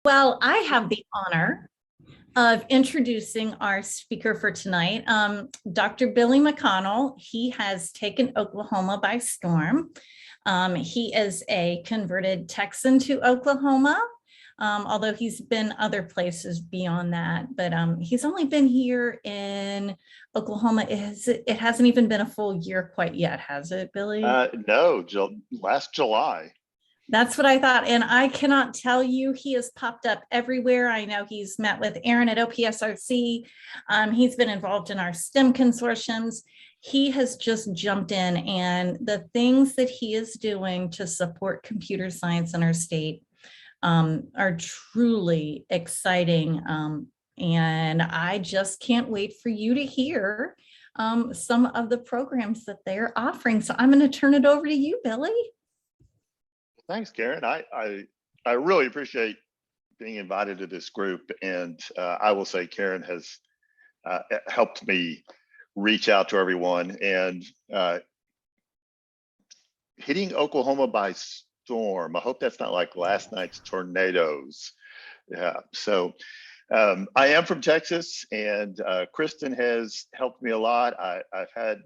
Well, I have the honor of introducing our speaker for tonight, Dr. Billie McConnell. He has taken Oklahoma by storm. He is a converted Texan to Oklahoma, although he's been other places beyond that. But he's only been here in Oklahoma. It hasn't even been a full year quite yet, has it, Billy? No, last July. That's what I thought. And I cannot tell you, he has popped up everywhere. I know he's met with Aaron at OPSRC. He's been involved in our STEM consortiums. He has just jumped in, and the things that he is doing to support computer science in our state are truly exciting. And I just can't wait for you to hear some of the programs that they're offering. So I'm going to turn it over to you, Billy. Thanks, Karen. I really appreciate being invited to this group, and I will say Karen has helped me reach out to everyone, and hitting Oklahoma by storm. I hope that's not like last night's tornadoes. Yeah. So I am from Texas, and Kristen has helped me a lot. I've had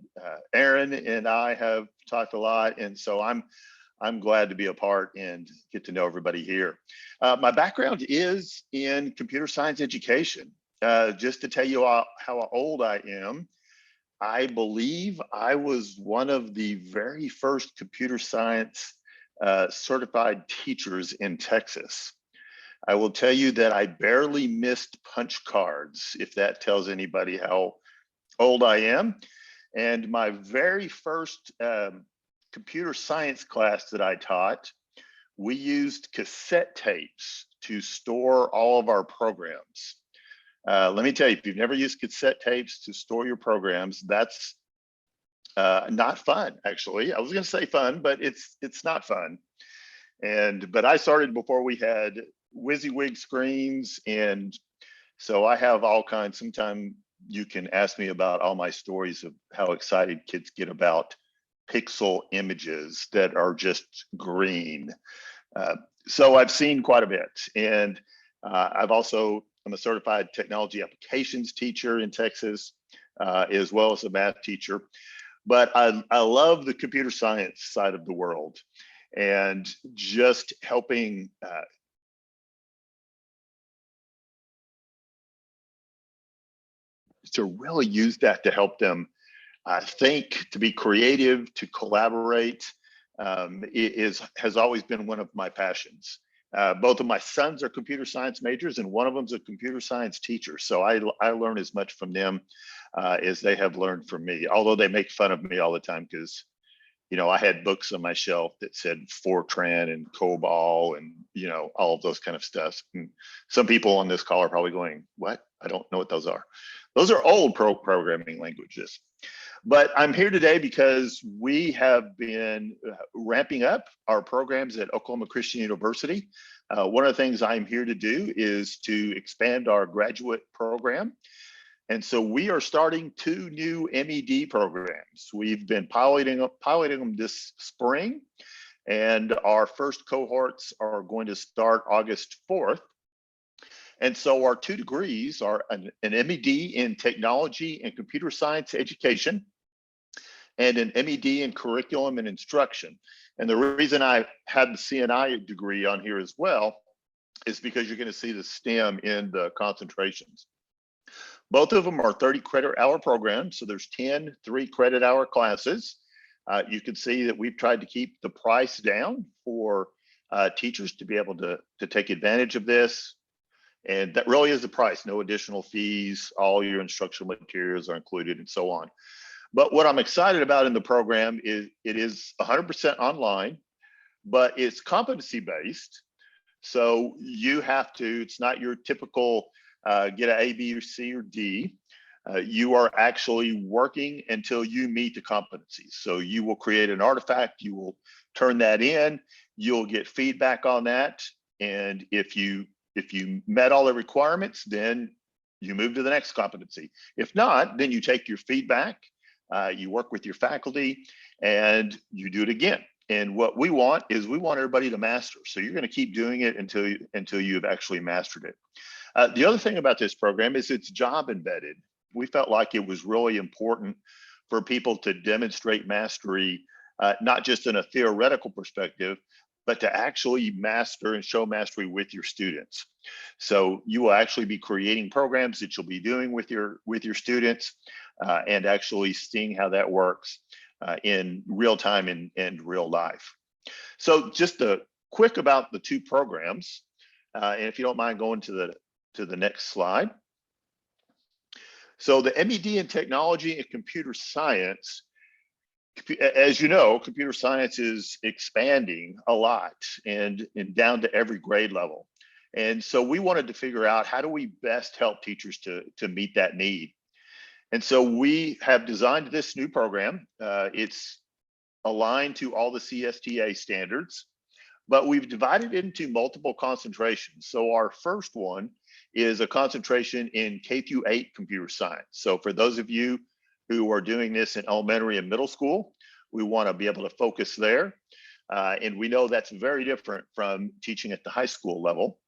Aaron and I have talked a lot, and so I'm glad to be a part and get to know everybody here. My background is in computer science education. Just to tell you how old I am, I believe I was one of the very first computer science certified teachers in Texas. I will tell you that I barely missed punch cards, if that tells anybody how old I am. And my very first computer science class that I taught, we used cassette tapes to store all of our programs. Let me tell you, if you've never used cassette tapes to store your programs, that's not fun, actually. I was gonna say fun, but it's not fun. But I started before we had WYSIWYG screens, and so I have all kinds. Sometime you can ask me about all my stories of how excited kids get about pixel images that are just green. So I've seen quite a bit. And I'm a certified technology applications teacher in Texas, as well as a math teacher. But I love the computer science side of the world, and just helping to really use that to help them think, to be creative, to collaborate, has always been one of my passions. Both of my sons are computer science majors, and one of them's a computer science teacher. So I learn as much from them as they have learned from me, although they make fun of me all the time because, you know, I had books on my shelf that said Fortran and COBOL and, you know, all of those kind of stuff. And some people on this call are probably going, what? I don't know what those are. Those are old programming languages. But I'm here today because we have been ramping up our programs at Oklahoma Christian University. One of the things I'm here to do is to expand our graduate program. And so we are starting 2 new MED programs. We've been piloting them this spring, and our first cohorts are going to start August 4th. And so our 2 degrees are an MED in technology and computer science education, and an MED in curriculum and instruction. And the reason I had the CNI degree on here as well is because you're going to see the STEM in the concentrations. Both of them are 30 credit hour programs, so there's 10 3-credit hour classes. You can see that we've tried to keep the price down for teachers to be able to take advantage of this. And that really is the price, no additional fees, all your instructional materials are included and so on. But what I'm excited about in the program is it is 100% online, but it's competency based. So you have to, it's not your typical get an A, B, or C, or D. You are actually working until you meet the competencies. So you will create an artifact, you will turn that in, you'll get feedback on that. And if you met all the requirements, then you move to the next competency. If not, then you take your feedback, you work with your faculty, and you do it again. And what we want is we want everybody to master. So you're going to keep doing it until you've actually mastered it. The other thing about this program is it's job embedded. We felt like it was really important for people to demonstrate mastery, not just in a theoretical perspective, but to actually master and show mastery with your students. So you will actually be creating programs that you'll be doing with your students and actually seeing how that works in real time and real life. So just a quick about the two programs, and if you don't mind going to the next slide. So the MED in Technology and Computer Science, as you know, computer science is expanding a lot and down to every grade level. And so we wanted to figure out how do we best help teachers to meet that need. And so we have designed this new program. It's aligned to all the CSTA standards, but we've divided it into multiple concentrations. So our first one is a concentration in K-8 computer science. So for those of you who are doing this in elementary and middle school, we want to be able to focus there. And we know that's very different from teaching at the high school level.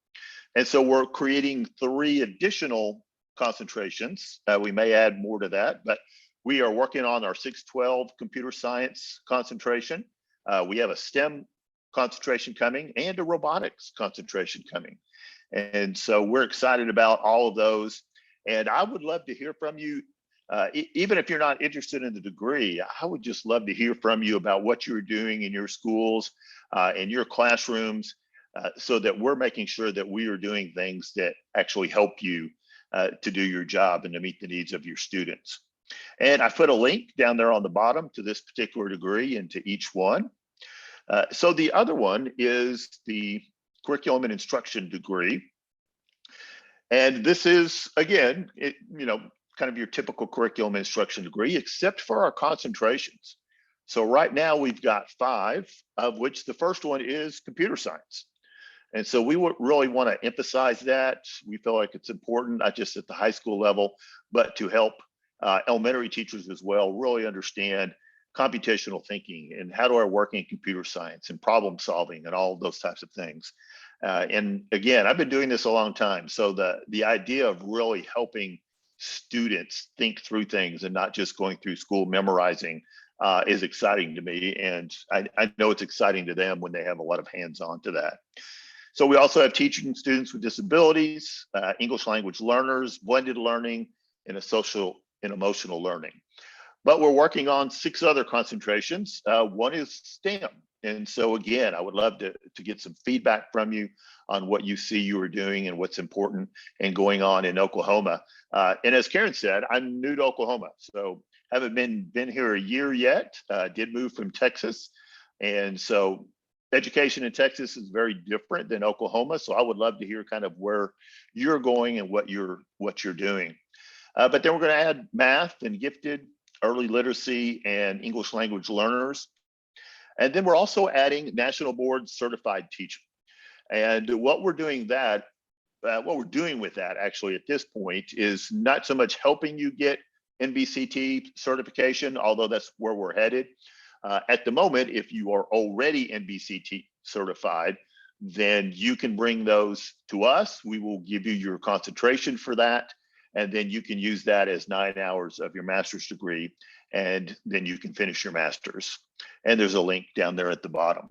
And so we're creating 3 additional concentrations. We may add more to that, but we are working on our 612 computer science concentration. We have a STEM concentration coming and a robotics concentration coming. And so we're excited about all of those. And I would love to hear from you. Even if you're not interested in the degree, I would just love to hear from you about what you're doing in your schools, in your classrooms, so that we're making sure that we are doing things that actually help you to do your job and to meet the needs of your students. And I put a link down there on the bottom to this particular degree and to each one. So the other one is the Curriculum and Instruction degree. And this is, again, kind of your typical curriculum instruction degree, except for our concentrations. So right now we've got 5, of which the first one is computer science. And so we would really want to emphasize that. We feel like it's important, not just at the high school level, but to help elementary teachers as well really understand computational thinking and how do I work in computer science and problem solving and all those types of things. And again, I've been doing this a long time. So the idea of really helping students think through things and not just going through school memorizing is exciting to me. And I know it's exciting to them when they have a lot of hands-on to that. So we also have teaching students with disabilities, English language learners, blended learning, and social and emotional learning. But we're working on 6 other concentrations. One is STEM. And so again, I would love to get some feedback from you on what you see you are doing and what's important and going on in Oklahoma. And as Karen said, I'm new to Oklahoma, so haven't been here a year yet. Did move from Texas, and so education in Texas is very different than Oklahoma. So I would love to hear kind of where you're going and what you're doing. But then we're going to add math and gifted, early literacy, and English language learners. And then we're also adding national board certified teacher. And what we're doing with that actually at this point is not so much helping you get NBCT certification, although that's where we're headed. At the moment, if you are already NBCT certified, then you can bring those to us. We will give you your concentration for that. And then you can use that as 9 hours of your master's degree. And then you can finish your master's. And there's a link down there at the bottom.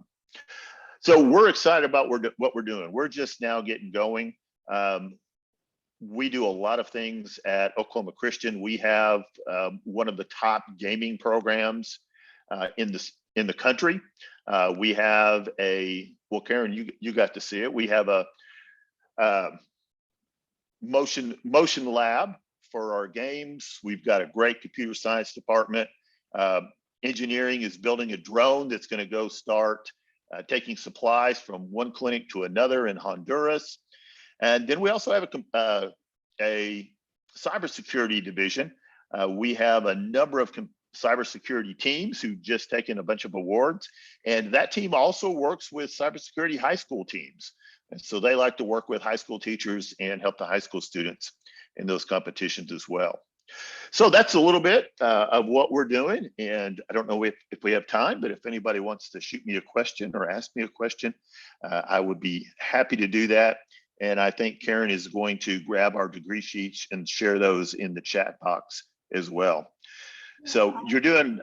So we're excited about what we're doing. We're just now getting going. We do a lot of things at Oklahoma Christian. We have one of the top gaming programs in the country. We have well, Karen, you got to see it. We have a motion lab for our games. We've got a great computer science department. Engineering is building a drone that's going to go start taking supplies from one clinic to another in Honduras. And then we also have a cybersecurity division. We have a number of cybersecurity teams who've just taken a bunch of awards. And that team also works with cybersecurity high school teams. And so they like to work with high school teachers and help the high school students in those competitions as well. So that's a little bit of what we're doing. And I don't know if we have time, but if anybody wants to shoot me a question or ask me a question, I would be happy to do that. And I think Karen is going to grab our degree sheets and share those in the chat box as well. So you're doing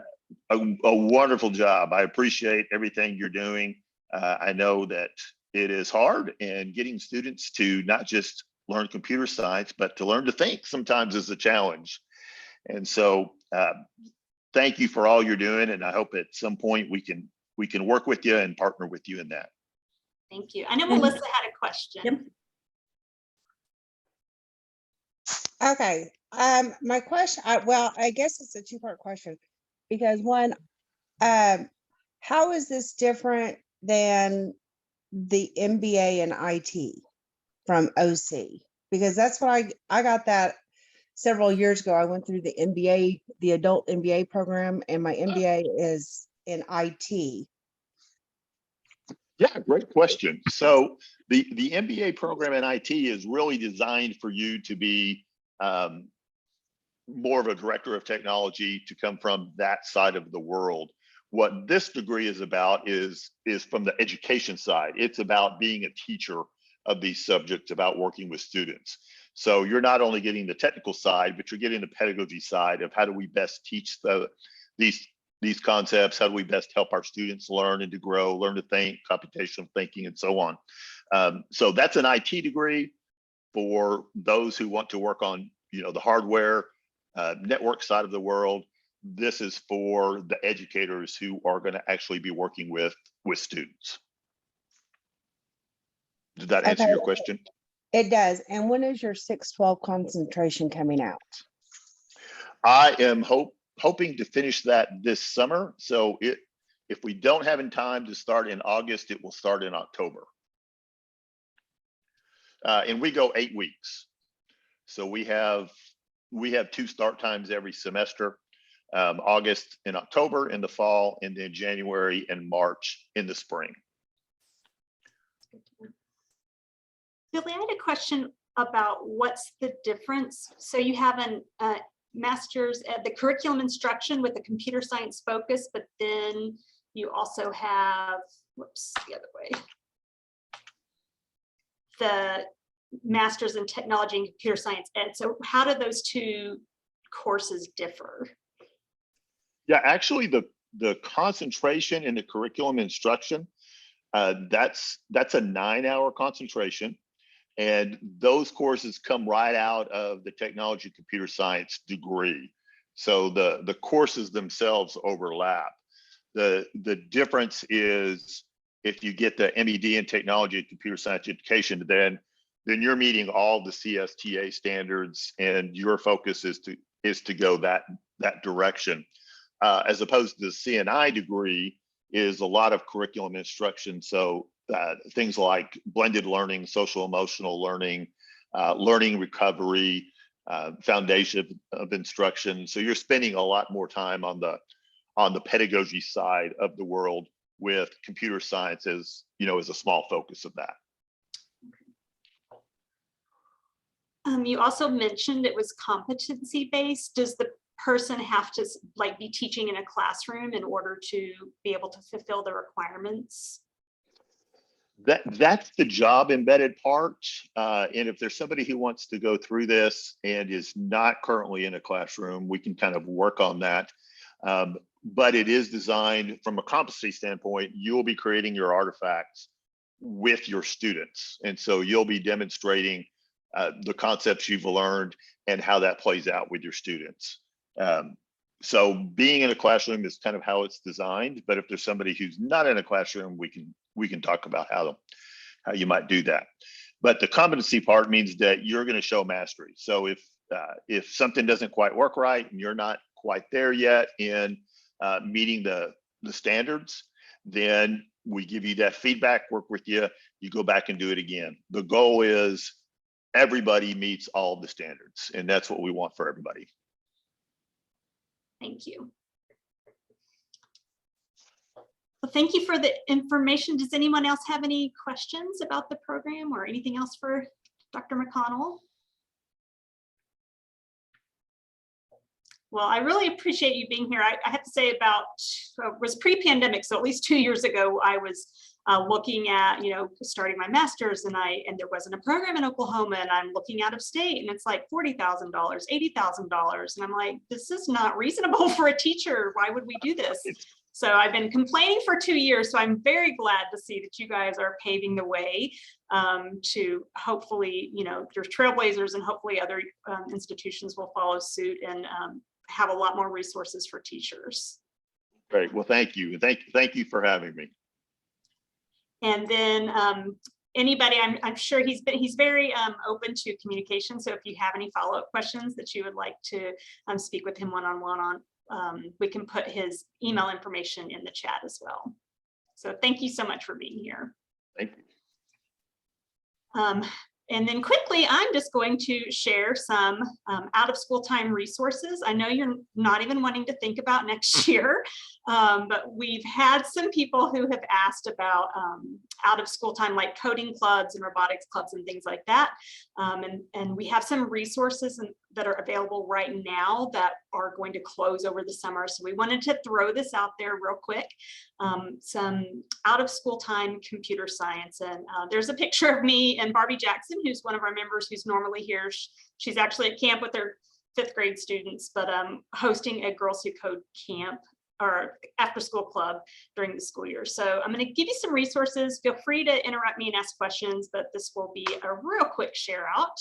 a wonderful job. I appreciate everything you're doing. I know that it is hard, and getting students to not just learn computer science, but to learn to think sometimes is a challenge. And so thank you for all you're doing. And I hope at some point we can work with you and partner with you in that. Thank you. I know Melissa had a question. Yep. Okay. My question, well, I guess it's a two-part question, because one, how is this different than the MBA in IT from OC? Because that's what I got that several years ago. I went through the MBA, the adult MBA program, and my MBA is in IT. Yeah, great question. So the MBA program in IT is really designed for you to be more of a director of technology, to come from that side of the world. What this degree is about is from the education side. It's about being a teacher of these subjects, about working with students. So you're not only getting the technical side, but you're getting the pedagogy side of how do we best teach these concepts, how do we best help our students learn and to grow, learn to think, computational thinking, and so on. So that's an IT degree for those who want to work on, the hardware, network side of the world. This is for the educators who are going to actually be working with students. Did that answer your question? It does. And when is your 612 concentration coming out? I am hoping to finish that this summer. So if we don't have in time to start in August, it will start in October. And we go 8 weeks. So we have 2 start times every semester, August and October in the fall, and then January and March in the spring. Billy, I had a question about what's the difference. So you have a master's at the curriculum instruction with a computer science focus, but then you also have, whoops, the other way, the master's in technology and computer science ed. So how do those two courses differ? Yeah, actually the concentration in the curriculum instruction, that's a 9-hour concentration. And those courses come right out of the technology computer science degree. So the courses themselves overlap. The difference is if you get the MED in technology and computer science education, then you're meeting all the CSTA standards, and your focus is to go that direction. As opposed to the CNI degree is a lot of curriculum instruction. So things like blended learning, social emotional learning, learning recovery, foundation of instruction. So you're spending a lot more time on the pedagogy side of the world, with computer science as a small focus of that. You also mentioned it was competency based. Does the person have to be teaching in a classroom in order to be able to fulfill the requirements? That's the job embedded part. And if there's somebody who wants to go through this and is not currently in a classroom, we can kind of work on that. But it is designed from a competency standpoint. You'll be creating your artifacts with your students. And so you'll be demonstrating the concepts you've learned and how that plays out with your students. So being in a classroom is kind of how it's designed. But if there's somebody who's not in a classroom, we can talk about how you might do that. But the competency part means that you're going to show mastery. So if something doesn't quite work right and you're not quite there yet in meeting the standards, then we give you that feedback, work with you, you go back and do it again. The goal is everybody meets all the standards, and that's what we want for everybody. Thank you. Well, thank you for the information. Does anyone else have any questions about the program or anything else for Dr. McConnell? Well, I really appreciate you being here. I have to say it was pre-pandemic, so at least 2 years ago, I was looking at, starting my master's, and there wasn't a program in Oklahoma, and I'm looking out of state, and it's like $40,000, $80,000, and I'm like, this is not reasonable for a teacher. Why would we do this? So I've been complaining for 2 years. So I'm very glad to see that you guys are paving the way to hopefully, you're trailblazers, and hopefully other institutions will follow suit and have a lot more resources for teachers. Great. Well, thank you. Thank you for having me. And then anybody, I'm sure he's very open to communication. So if you have any follow-up questions that you would like to speak with him one-on-one on, we can put his email information in the chat as well. So thank you so much for being here. Thank you. And then quickly, I'm just going to share some out of school time resources. I know you're not even wanting to think about next year, but we've had some people who have asked about out of school time, like coding clubs and robotics clubs and things like that. And we have some resources that are available right now that are going to close over the summer. So we wanted to throw this out there real quick. Some out of school time computer science. And there's a picture of me and Barbie Jackson, who's one of our members who's normally here. She's actually at camp with her 5th grade students, but hosting a Girls Who Code camp or after school club during the school year. So I'm going to give you some resources. Feel free to interrupt me and ask questions, but this will be a real quick share out.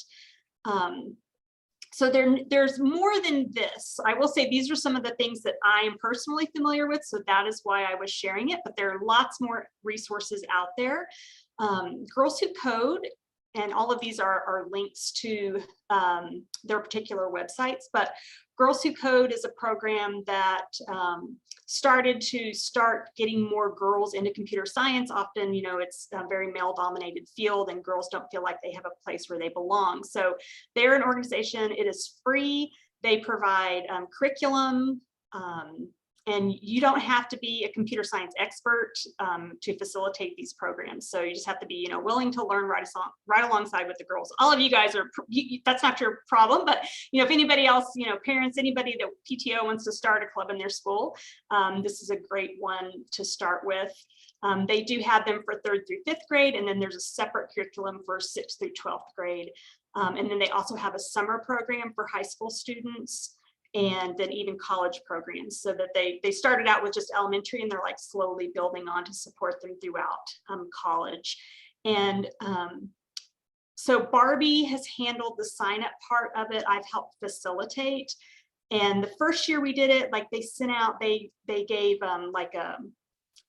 So there's more than this. I will say these are some of the things that I am personally familiar with, so that is why I was sharing it, but there are lots more resources out there. Girls Who Code, and all of these are links to their particular websites, but Girls Who Code is a program that started to getting more girls into computer science. Often, it's a very male-dominated field, and girls don't feel like they have a place where they belong. So they're an organization. It is free. They provide curriculum, and you don't have to be a computer science expert to facilitate these programs. So you just have to be, willing to learn right alongside with the girls. All of you guys that's not your problem, but if anybody else, parents, anybody that PTO wants to start a club in their school, this is a great one to start with. They do have them for 3rd through 5th grade, and then there's a separate curriculum for 6th through 12th grade. And then they also have a summer program for high school students, and then even college programs, so that they started out with just elementary, and they're like slowly building on to support them throughout college. And so Barbie has handled the sign up part of it. I've helped facilitate. And the first year we did it, like they sent out, they gave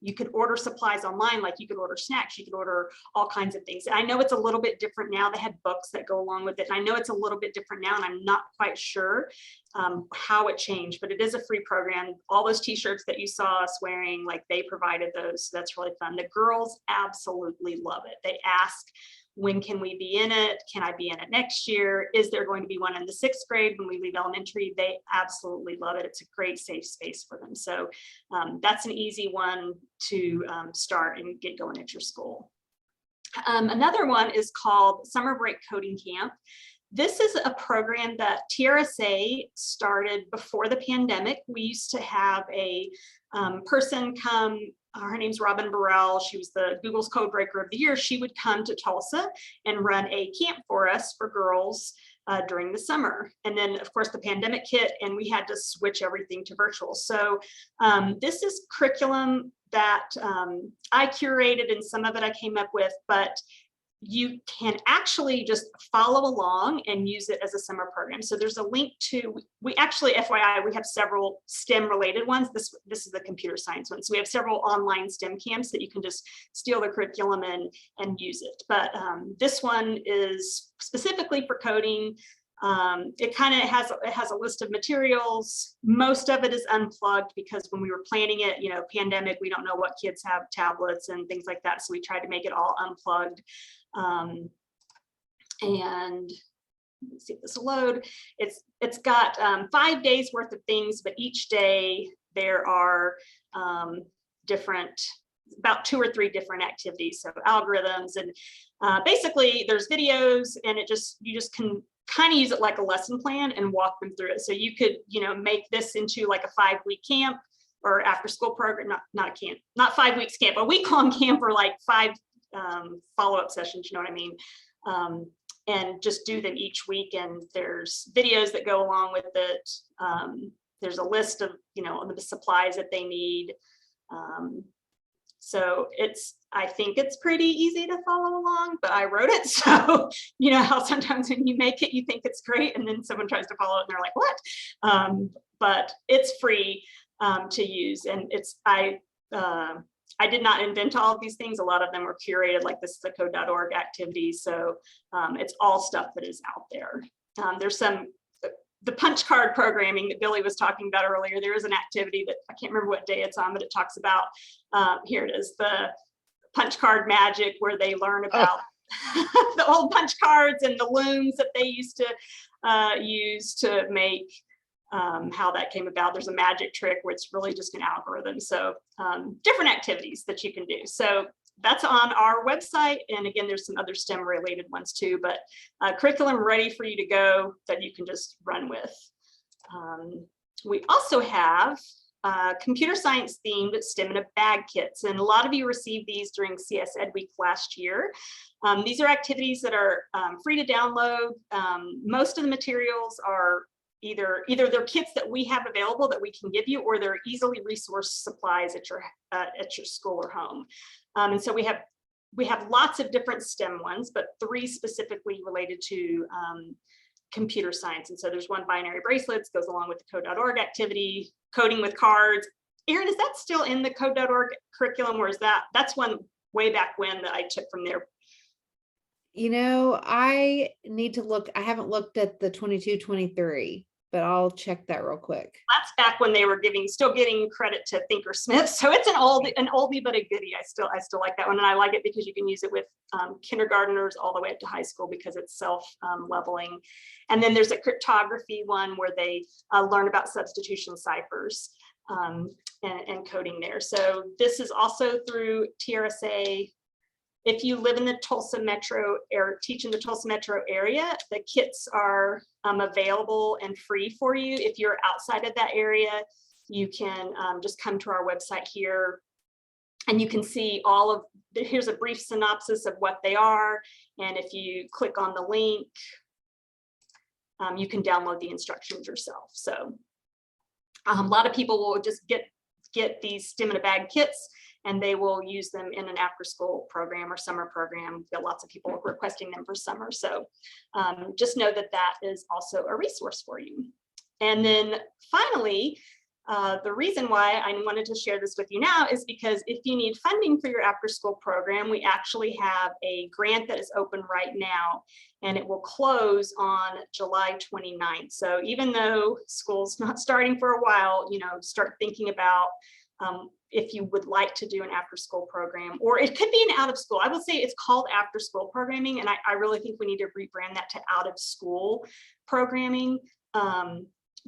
you could order supplies online, like you could order snacks, you could order all kinds of things. I know it's a little bit different now. They had books that go along with it. And I know it's a little bit different now, and I'm not quite sure how it changed, but it is a free program. All those t-shirts that you saw us wearing, like they provided those. So that's really fun. The girls absolutely love it. They ask, when can we be in it? Can I be in it next year? Is there going to be one in the 6th grade when we leave elementary? They absolutely love it. It's a great safe space for them. So that's an easy one to start and get going at your school. Another one is called Summer Break Coding Camp. This is a program that TRSA started before the pandemic. We used to have a person come. Her name's Robin Burrell. She was the Google's Code Breaker of the Year. She would come to Tulsa and run a camp for us for girls during the summer. And then, of course, the pandemic hit, and we had to switch everything to virtual. So this is curriculum that I curated, and some of it I came up with, but you can actually just follow along and use it as a summer program. So there's a link to, we actually, FYI, we have several STEM related ones. This is the computer science one. So we have several online STEM camps that you can just steal the curriculum and use it. But this one is specifically for coding. It kind of has a list of materials. Most of it is unplugged, because when we were planning it, pandemic, we don't know what kids have tablets and things like that. So we tried to make it all unplugged. And let's see if this will load. It's got 5 days worth of things, but each day there are about 2 or 3 different activities. So algorithms, and basically there's videos, and you just can kind of use it like a lesson plan and walk them through it. So you could, make this into like a 5-week camp or after school program, not a camp, not 5 weeks camp, a week-long camp or like 5 follow-up sessions, you know what I mean? And just do them each week. And there's videos that go along with it. There's a list of, the supplies that they need. So I think it's pretty easy to follow along, but I wrote it. So, how sometimes when you make it, you think it's great. And then someone tries to follow it and they're like, what? But it's free to use. And I did not invent all of these things. A lot of them were curated, like this is a code.org activity. So it's all stuff that is out there. There's the punch card programming that Billy was talking about earlier. There is an activity that I can't remember what day it's on, but it talks about, here it is, the punch card magic, where they learn about the old punch cards and the looms that they used to use to make, how that came about. There's a magic trick where it's really just an algorithm. So different activities that you can do. So that's on our website. And again, there's some other STEM related ones too, but curriculum ready for you to go that you can just run with. We also have computer science themed STEM in a bag kits. And a lot of you received these during CS Ed Week last year. These are activities that are free to download. Most of the materials are either they're kits that we have available that we can give you, or they're easily resourced supplies at your school or home. And so we have lots of different STEM ones, but 3 specifically related to computer science. And so there's one binary bracelets, goes along with the code.org activity, coding with cards. Erin, is that still in the code.org curriculum, or is that's one way back when that I took from there? I need to look. I haven't looked at the 22-23, but I'll check that real quick. That's back when they were still giving credit to Thinkorsmith. So it's an oldie but a goodie. I still like that one, and I like it because you can use it with kindergartners all the way up to high school because it's self-leveling. And then there's a cryptography one where they learn about substitution ciphers and coding there. So this is also through TRSA. If you live in the Tulsa metro or teach in the Tulsa metro area, the kits are available and free for you. If you're outside of that area, you can just come to our website here and you can see here's a brief synopsis of what they are. And if you click on the link, you can download the instructions yourself. So a lot of people will just get these STEM in a bag kits, and they will use them in an after-school program or summer program. We've got lots of people requesting them for summer. So just know that is also a resource for you. And then finally, the reason why I wanted to share this with you now is because if you need funding for your after-school program, we actually have a grant that is open right now, and it will close on July 29th. So even though school's not starting for a while, start thinking about if you would like to do an after-school program, or it could be an out-of-school. I will say it's called after-school programming, and I really think we need to rebrand that to out-of-school programming.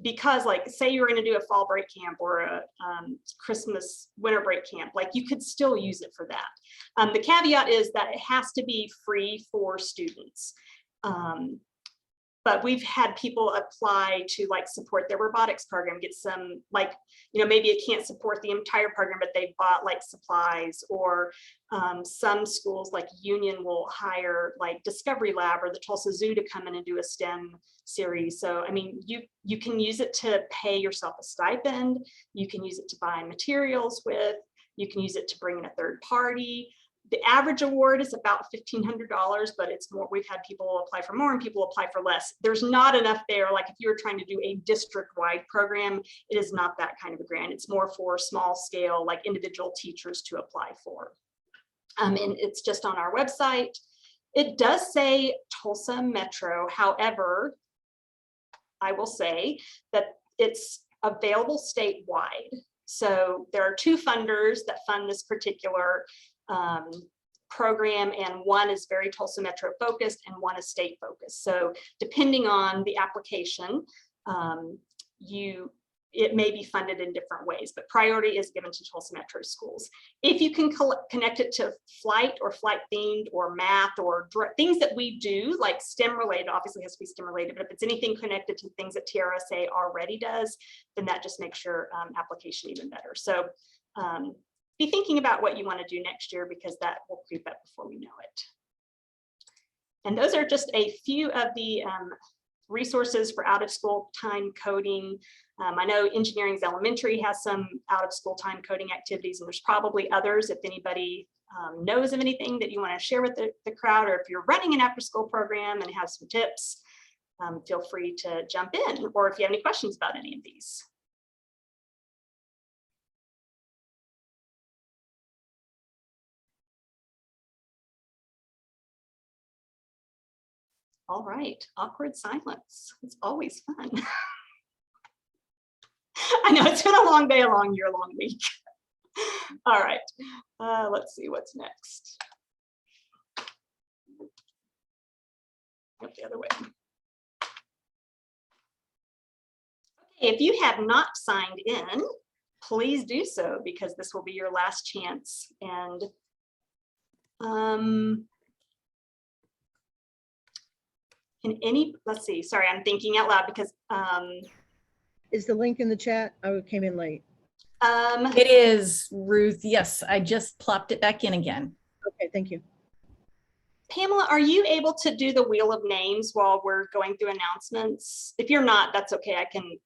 Because like, say you're going to do a fall break camp or a Christmas winter break camp, like you could still use it for that. The caveat is that it has to be free for students. But we've had people apply to like support their robotics program, get some maybe it can't support the entire program, but they bought like supplies, or some schools like Union will hire like Discovery Lab or the Tulsa Zoo to come in and do a STEM series. So, I mean, you can use it to pay yourself a stipend. You can use it to buy materials with, you can use it to bring in a third party. The average award is about $1,500, but it's more. We've had people apply for more and people apply for less. There's not enough there. Like if you were trying to do a district-wide program, it is not that kind of a grant. It's more for small scale, like individual teachers to apply for. And it's just on our website. It does say Tulsa Metro. However, I will say that it's available statewide. So there are 2 funders that fund this particular program, and one is very Tulsa Metro focused and one is state focused. So depending on the application, it may be funded in different ways, but priority is given to Tulsa Metro schools. If you can connect it to flight or flight themed or math or things that we do, like STEM related, obviously has to be STEM related, but if it's anything connected to things that TRSA already does, then that just makes your application even better. So be thinking about what you want to do next year, because that will creep up before we know it. And those are just a few of the resources for out of school time coding. I know Engineering's Elementary has some out of school time coding activities, and there's probably others. If anybody knows of anything that you want to share with the crowd, or if you're running an after school program and have some tips, feel free to jump in, or if you have any questions about any of these. All right, awkward silence. It's always fun. I know it's been a long day, a long year, a long week. All right, let's see what's next. Go the other way. Okay, if you have not signed in, please do so, because this will be your last chance. And let's see, sorry, I'm thinking out loud because is the link in the chat? I came in late. It is, Ruth. Yes, I just plopped it back in again. Okay, thank you. Pamela, are you able to do the wheel of names while we're going through announcements? If you're not, that's okay. I can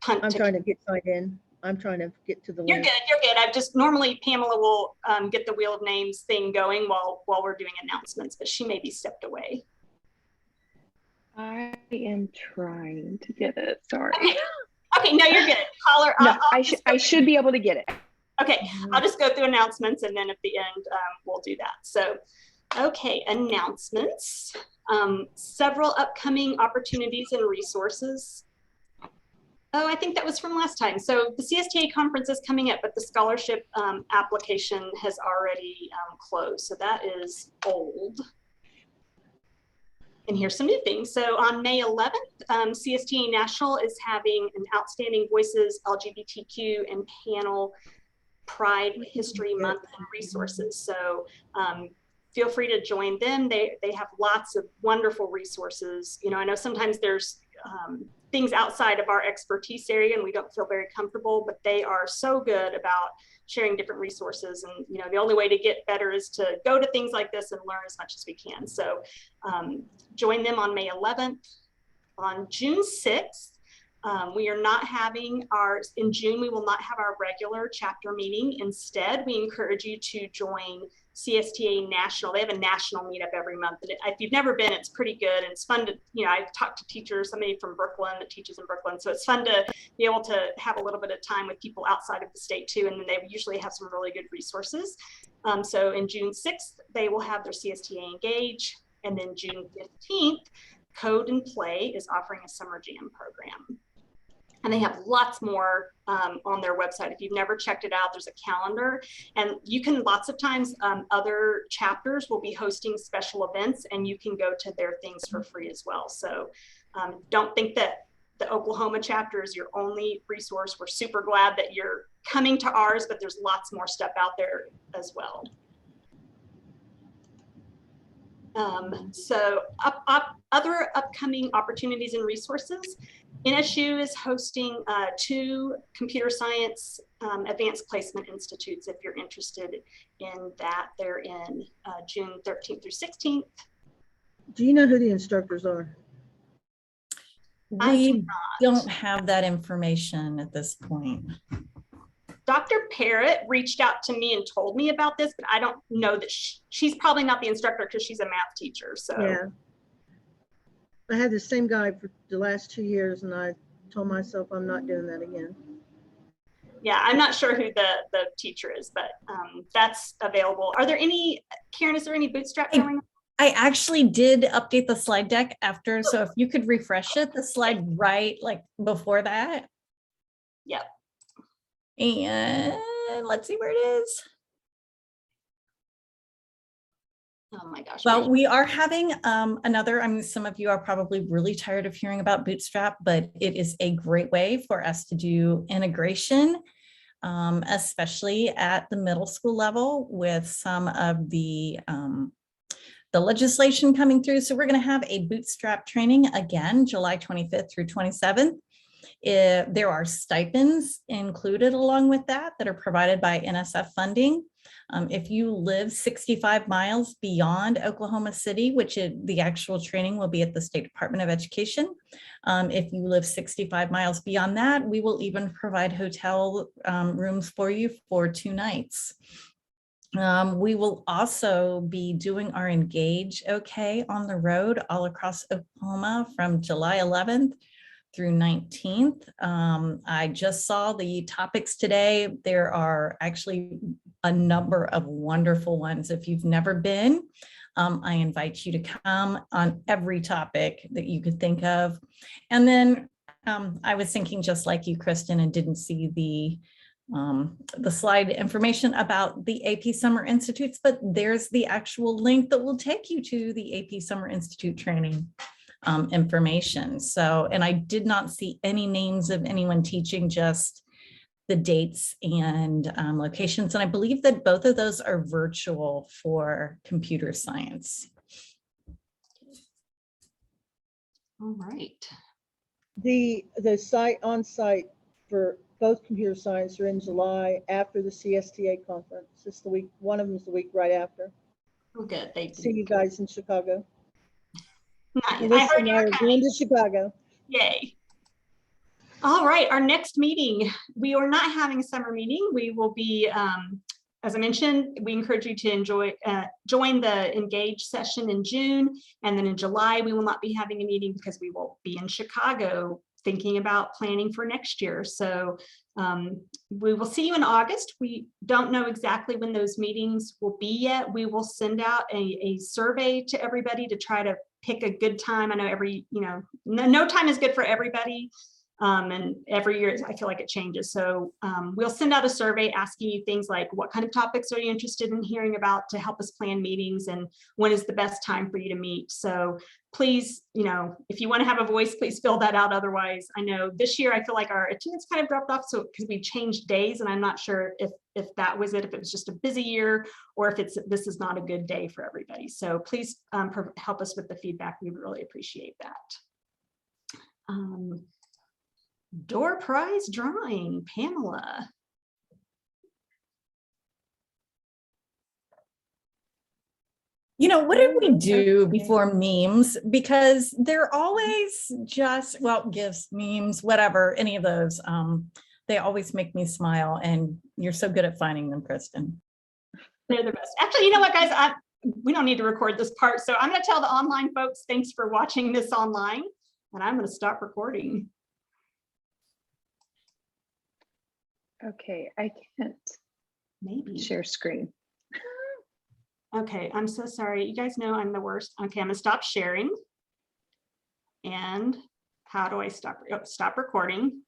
punt. I'm trying to get signed in. I'm trying to get to the You're link. good. You're good. I've just normally Pamela will get the wheel of names thing going while we're doing announcements, but she may be stepped away. I am trying to get it. Sorry. Okay, no, you're good. Caller. No, I should be able to get it. Okay, I'll just go through announcements, and then at the end we'll do that. So, okay, announcements. Several upcoming opportunities and resources. Oh, I think that was from last time. So the CSTA conference is coming up, but the scholarship application has already closed. So that is old. And here's some new things. So on May 11th, CSTA National is having an Outstanding Voices LGBTQ and Panel Pride History Month and resources. So feel free to join them. They have lots of wonderful resources. You know, I know sometimes there's things outside of our expertise area and we don't feel very comfortable, but they are so good about sharing different resources. And, you know, the only way to get better is to go to things like this and learn as much as we can. So join them on May 11th. On June 6th, we are not having in June, we will not have our regular chapter meeting. Instead, we encourage you to join CSTA National. They have a national meetup every month. And if you've never been, it's pretty good. And it's fun to, you know, I've talked to teachers, somebody from Brooklyn that teaches in Brooklyn. So it's fun to be able to have a little bit of time with people outside of the state too. And then they usually have some really good resources. So in June 6th, they will have their CSTA Engage. And then June 15th, Code and Play is offering a summer jam program. And they have lots more on their website. If you've never checked it out, there's a calendar. And you can, lots of times, other chapters will be hosting special events and you can go to their things for free as well. So don't think that the Oklahoma chapter is your only resource. We're super glad that you're coming to ours, but there's lots more stuff out there as well. So other upcoming opportunities and resources. NSU is hosting 2 computer science advanced placement institutes. If you're interested in that, they're in June 13th through 16th. Do you know who the instructors are? We don't have that information at this point. Dr. Parrott reached out to me and told me about this, but I don't know that she's probably not the instructor because she's a math teacher. So yeah, I had the same guy for the last 2 years, and I told myself I'm not doing that again. Yeah, I'm not sure who the teacher is, but that's available. Are there any, Karen, is there any bootstrap going on? I actually did update the slide deck after, so if you could refresh it, the slide right like before that. Yep. And let's see where it is. Oh my gosh. Well, we are having another, I mean, some of you are probably really tired of hearing about Bootstrap, but it is a great way for us to do integration, especially at the middle school level with some of the legislation coming through. So we're going to have a Bootstrap training again, July 25th through 27th. There are stipends included along with that are provided by NSF funding. If you live 65 miles beyond Oklahoma City, which the actual training will be at the State Department of Education. If you live 65 miles beyond that, we will even provide hotel rooms for you for 2 nights. We will also be doing our Engage OK on the road all across Oklahoma from July 11th through 19th. I just saw the topics today. There are actually a number of wonderful ones. If you've never been, I invite you to come on every topic that you could think of. And then I was thinking just like you, Kristen, and didn't see the slide information about the AP Summer Institutes, but there's the actual link that will take you to the AP Summer Institute training information. So, and I did not see any names of anyone teaching, just the dates and locations. And I believe that both of those are virtual for computer science. All right. The site on site for both computer science are in July after the CSTA conference. It's the week, one of them is the week right after. Oh, good. They See you guys in Chicago. Nice. I Melissa heard and you I were are coming. going to Chicago. Yay. All right, our next meeting, we are not having a summer meeting. We will be, as I mentioned, we encourage you to join the Engage session in June. And then in July, we will not be having a meeting because we will be in Chicago thinking about planning for next year. So we will see you in August. We don't know exactly when those meetings will be yet. We will send out a survey to everybody to try to pick a good time. I know no time is good for everybody. And every year I feel like it changes. So we'll send out a survey asking you things like, what kind of topics are you interested in hearing about to help us plan meetings, and when is the best time for you to meet? So please, if you want to have a voice, please fill that out. Otherwise, I know this year I feel like our attendance kind of dropped off, so because we changed days, and I'm not sure if that was it, if it was just a busy year, or if this is not a good day for everybody. So please help us with the feedback. We really appreciate that. Door prize drawing, Pamela. What did we do before memes? Because they're always just, well, gifts, memes, whatever, any of those. They always make me smile, and you're so good at finding them, Kristen. They're the best. Actually, you know what, guys? We don't need to record this part. So I'm going to tell the online folks, thanks for watching this online, and I'm going to stop recording. Okay, I can't Maybe share screen. Okay, I'm so sorry. You guys know I'm the worst. Okay, I'm gonna stop sharing. And how do I stop recording?